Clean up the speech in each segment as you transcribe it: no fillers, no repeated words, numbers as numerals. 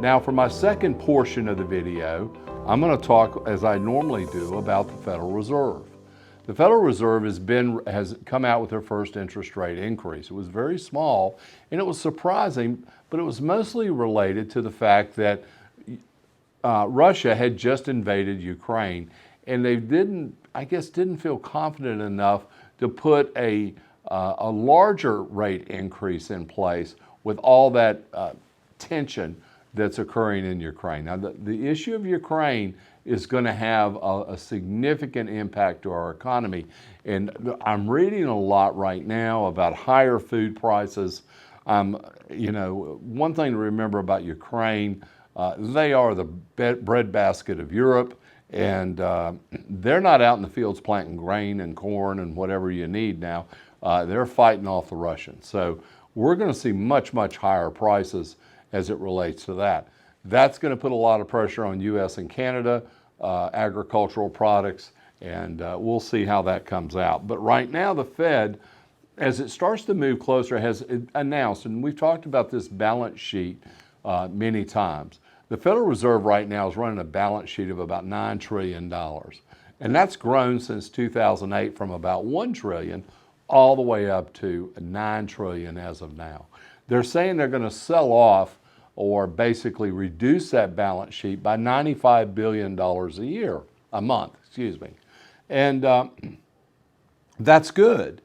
Now for my second portion of the video, I'm going to talk, as I normally do, about the Federal Reserve. The Federal Reserve has come out with their first interest rate increase. It was very small and it was surprising, but it was mostly related to the fact that Russia had just invaded Ukraine and they didn't feel confident enough to put a larger rate increase in place with all that tension that's occurring in Ukraine. Now, the issue of Ukraine is going to have a significant impact to our economy. And I'm reading a lot right now about higher food prices. One thing to remember about Ukraine, they are the breadbasket of Europe, and they're not out in the fields planting grain and corn and whatever you need now. They're fighting off the Russians. So we're going to see much, much higher prices as it relates to that. That's going to put a lot of pressure on U.S. and Canada agricultural products, and we'll see how that comes out. But right now, the Fed, as it starts to move closer, has announced, and we've talked about this balance sheet many times. The Federal Reserve right now is running a balance sheet of about $9 trillion. And that's grown since 2008 from about $1 trillion all the way up to $9 trillion as of now. They're saying they're going to sell off or basically reduce that balance sheet by $95 billion a month. And that's good,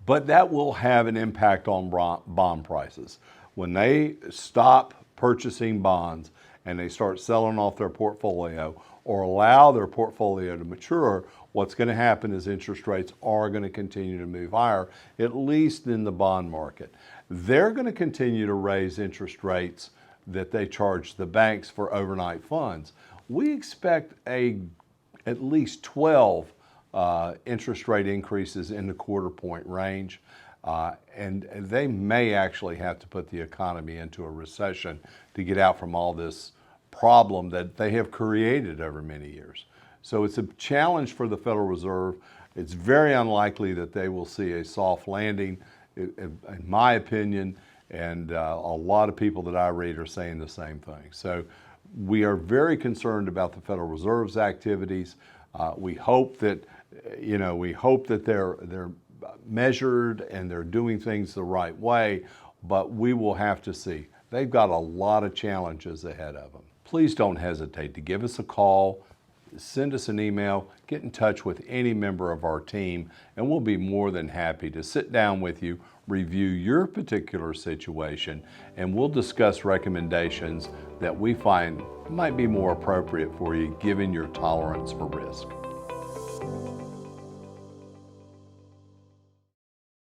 but that will have an impact on bond prices. When they stop purchasing bonds and they start selling off their portfolio or allow their portfolio to mature, what's going to happen is interest rates are going to continue to move higher, at least in the bond market. They're going to continue to raise interest rates that they charge the banks for overnight funds. We expect at least 12 interest rate increases in the quarter point range, and they may actually have to put the economy into a recession to get out from all this problem that they have created over many years. So it's a challenge for the Federal Reserve. It's very unlikely that they will see a soft landing, in my opinion, and a lot of people that I read are saying the same thing. So we are very concerned about the Federal Reserve's activities. We hope that they're measured and they're doing things the right way, but we will have to see. They've got a lot of challenges ahead of them. Please don't hesitate to give us a call, send us an email, get in touch with any member of our team, and we'll be more than happy to sit down with you, review your particular situation, and we'll discuss recommendations that we find might be more appropriate for you given your tolerance for risk.